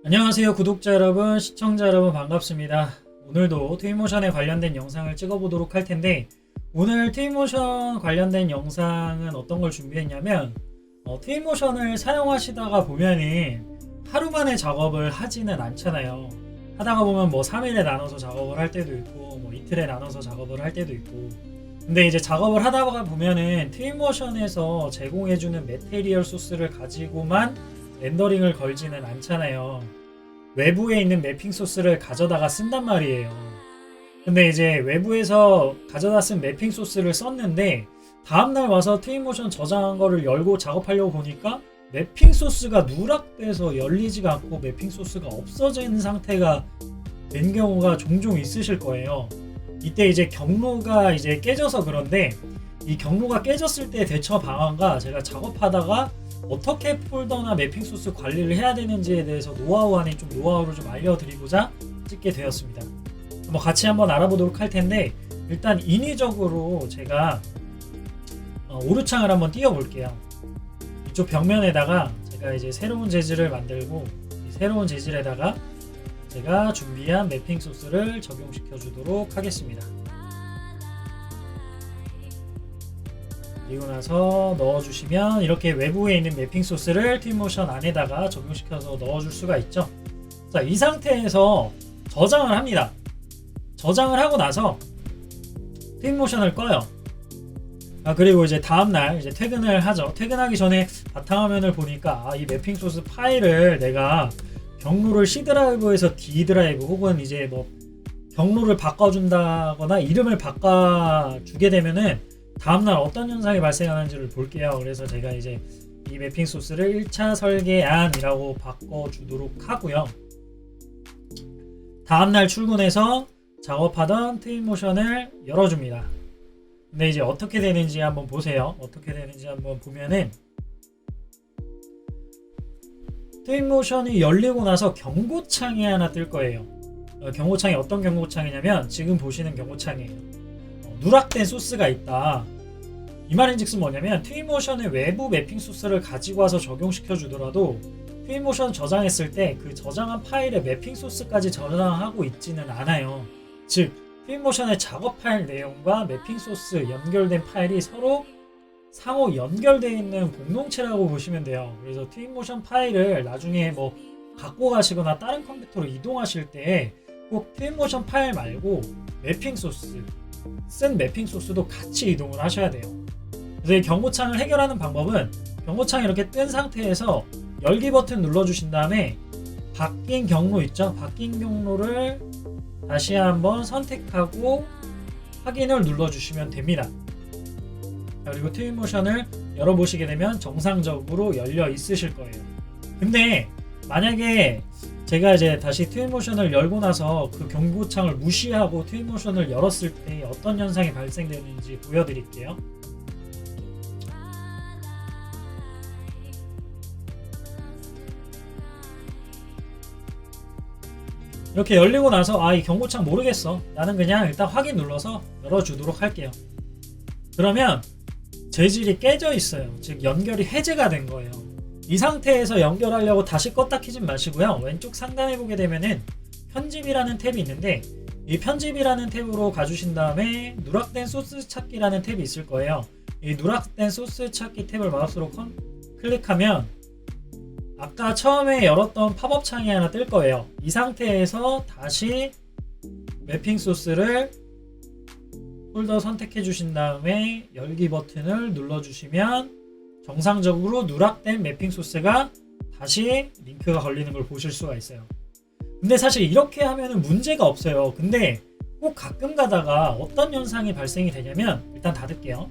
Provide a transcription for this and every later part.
안녕하세요 구독자 여러분, 시청자 여러분 반갑습니다. 오늘도 트윈모션에 관련된 영상을 찍어보도록 할 텐데, 오늘 트윈모션 관련된 영상은 어떤 걸 준비했냐면, 트윈모션을 사용하시다가 보면은 하루 만에 작업을 하지는 않잖아요. 하다가 보면 뭐 3일에 나눠서 작업을 할 때도 있고 뭐 이틀에 나눠서 작업을 할 때도 있고, 근데 이제 작업을 하다가 보면은 트윈모션에서 제공해주는 매테리얼 소스를 가지고만 렌더링을 걸지는 않잖아요. 외부에 있는 매핑 소스를 가져다가 쓴단 말이에요. 근데 이제 외부에서 가져다 쓴 매핑 소스를 썼는데, 다음날 와서 트윈모션 저장한 거를 열고 작업하려고 보니까 매핑 소스가 누락돼서 열리지가 않고 매핑 소스가 없어진 상태가 된 경우가 종종 있으실 거예요. 이때 이제 경로가 이제 깨져서 그런데, 이 경로가 깨졌을 때 대처 방안과 제가 작업하다가 어떻게 폴더나 매핑 소스 관리를 해야 되는지에 대해서 노하우 안에 좀 노하우를 좀 알려드리고자 찍게 되었습니다. 같이 한번 알아보도록 할 텐데, 일단 인위적으로 제가 오류창을 한번 띄워볼게요. 이쪽 벽면에다가 제가 이제 새로운 재질을 만들고, 이 새로운 재질에다가 제가 준비한 매핑 소스를 적용시켜 주도록 하겠습니다. 그리고 나서 넣어주시면 이렇게 외부에 있는 매핑 소스를 트윈모션 안에다가 적용시켜서 넣어줄 수가 있죠. 자, 이 상태에서 저장을 합니다. 저장을 하고 나서 트윈모션을 꺼요. 그리고 이제 다음날 이제 퇴근을 하죠. 퇴근하기 전에 바탕화면을 보니까 이 매핑 소스 파일을 내가 경로를 C 드라이브에서 D 드라이브 혹은 이제 뭐 경로를 바꿔준다거나 이름을 바꿔주게 되면은 다음날 어떤 현상이 발생하는지를 볼게요. 그래서 제가 이제 이 매핑 소스를 1차 설계안이라고 바꿔주도록 하고요. 다음날 출근해서 작업하던 트윈모션을 열어줍니다. 근데 이제 어떻게 되는지 한번 보세요. 어떻게 되는지 한번 보면은, 트윈모션이 열리고 나서 경고창이 하나 뜰 거예요. 경고창이 어떤 경고창이냐면 지금 보시는 경고창이에요. 누락된 소스가 있다. 이 말인즉슨 뭐냐면, 트윈모션의 외부 매핑 소스를 가지고 와서 적용시켜 주더라도 트윈모션 저장했을 때 그 저장한 파일에 매핑 소스까지 저장하고 있지는 않아요. 즉 트윈모션의 작업 파일 내용과 매핑 소스 연결된 파일이 서로 상호 연결되어 있는 공동체라고 보시면 돼요. 그래서 트윈모션 파일을 나중에 뭐 갖고 가시거나 다른 컴퓨터로 이동하실 때 꼭 트윈모션 파일 말고 매핑 소스, 쓴 매핑 소스도 같이 이동을 하셔야 돼요. 그래서 이 경고창을 해결하는 방법은, 경고창이 이렇게 뜬 상태에서 열기 버튼 눌러주신 다음에 바뀐 경로 있죠? 바뀐 경로를 다시 한번 선택하고 확인을 눌러주시면 됩니다. 그리고 트윈모션을 열어보시게 되면 정상적으로 열려 있으실 거예요. 근데 만약에 제가 이제 다시 트윈모션을 열고 나서 그 경고창을 무시하고 트윈모션을 열었을 때 어떤 현상이 발생되는지 보여드릴게요. 이렇게 열리고 나서 이 경고창 모르겠어, 나는 그냥 일단 확인 눌러서 열어주도록 할게요. 그러면 재질이 깨져 있어요. 즉 연결이 해제가 된 거예요. 이 상태에서 연결하려고 다시 껐다 키지 마시고요. 왼쪽 상단에 보게 되면은 편집이라는 탭이 있는데, 이 편집이라는 탭으로 가주신 다음에 누락된 소스 찾기라는 탭이 있을 거예요. 이 누락된 소스 찾기 탭을 마우스로 클릭하면 아까 처음에 열었던 팝업 창이 하나 뜰 거예요. 이 상태에서 다시 매핑 소스를 폴더 선택해 주신 다음에 열기 버튼을 눌러 주시면 정상적으로 누락된 매핑 소스가 다시 링크가 걸리는 걸 보실 수가 있어요. 근데 사실 이렇게 하면은 문제가 없어요. 근데 꼭 가끔 가다가 어떤 현상이 발생이 되냐면, 일단 닫을게요.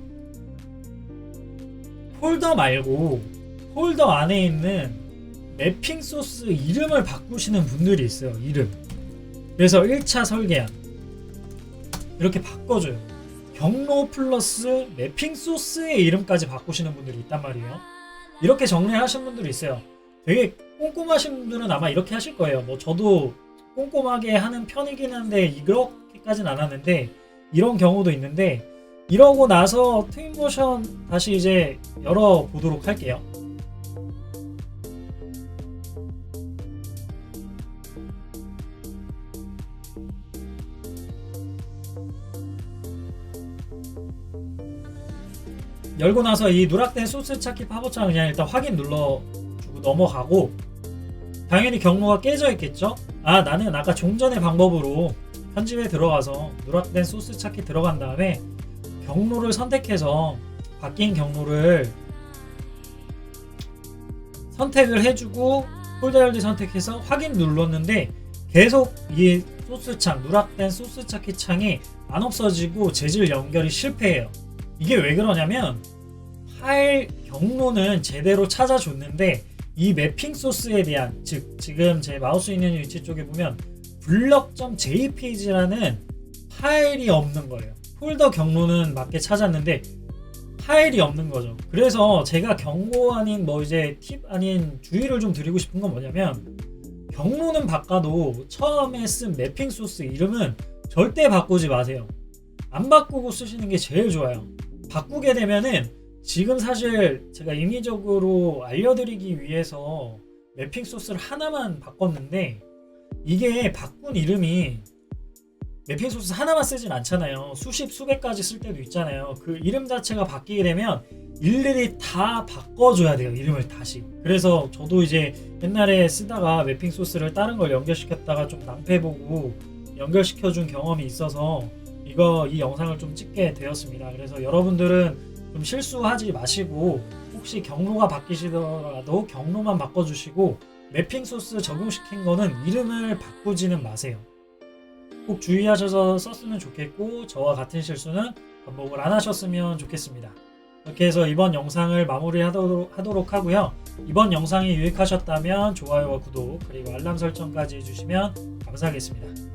폴더 말고 폴더 안에 있는 매핑 소스 이름을 바꾸시는 분들이 있어요. 이름. 그래서 1차 설계안 이렇게 바꿔줘요. 경로 플러스 매핑 소스의 이름까지 바꾸시는 분들이 있단 말이에요. 이렇게 정리하신 분들이 있어요. 되게 꼼꼼하신 분들은 아마 이렇게 하실 거예요. 뭐 저도 꼼꼼하게 하는 편이긴 한데 이렇게까지는 안 하는데, 이런 경우도 있는데, 이러고 나서 트윈모션 다시 이제 열어보도록 할게요. 열고 나서 이 누락된 소스 찾기 팝업창 그냥 일단 확인 눌러주고 넘어가고, 당연히 경로가 깨져 있겠죠. 아, 나는 아까 종전의 방법으로 편집에 들어가서 누락된 소스 찾기 들어간 다음에 경로를 선택해서 바뀐 경로를 선택을 해주고 폴더 열기 선택해서 확인 눌렀는데 계속 이 소스 창, 누락된 소스 찾기 창이 안 없어지고 재질 연결이 실패해요. 이게 왜 그러냐면 파일 경로는 제대로 찾아줬는데 이 매핑 소스에 대한, 즉 지금 제 마우스 있는 위치 쪽에 보면 블럭.jpg라는 파일이 없는 거예요. 폴더 경로는 맞게 찾았는데 파일이 없는 거죠. 그래서 제가 경고 아닌 뭐 이제 팁 아닌 주의를 좀 드리고 싶은 건 뭐냐면, 경로는 바꿔도 처음에 쓴 매핑 소스 이름은 절대 바꾸지 마세요. 안 바꾸고 쓰시는 게 제일 좋아요. 바꾸게 되면은 지금 사실 제가 인위적으로 알려드리기 위해서 매핑 소스를 하나만 바꿨는데, 이게 바꾼 이름이 매핑 소스 하나만 쓰진 않잖아요. 수십 수백 가지 쓸 때도 있잖아요. 그 이름 자체가 바뀌게 되면 일일이 다 바꿔줘야 돼요, 이름을 다시. 그래서 저도 이제 옛날에 쓰다가 매핑 소스를 다른 걸 연결시켰다가 좀 낭패보고 연결시켜준 경험이 있어서 이 영상을 좀 찍게 되었습니다. 그래서 여러분들은 좀 실수하지 마시고, 혹시 경로가 바뀌시더라도 경로만 바꿔주시고 매핑 소스 적용시킨 거는 이름을 바꾸지는 마세요. 꼭 주의하셔서 썼으면 좋겠고, 저와 같은 실수는 반복을 안 하셨으면 좋겠습니다. 이렇게 해서 이번 영상을 마무리하도록 하고요. 이번 영상이 유익하셨다면 좋아요와 구독 그리고 알람 설정까지 해주시면 감사하겠습니다.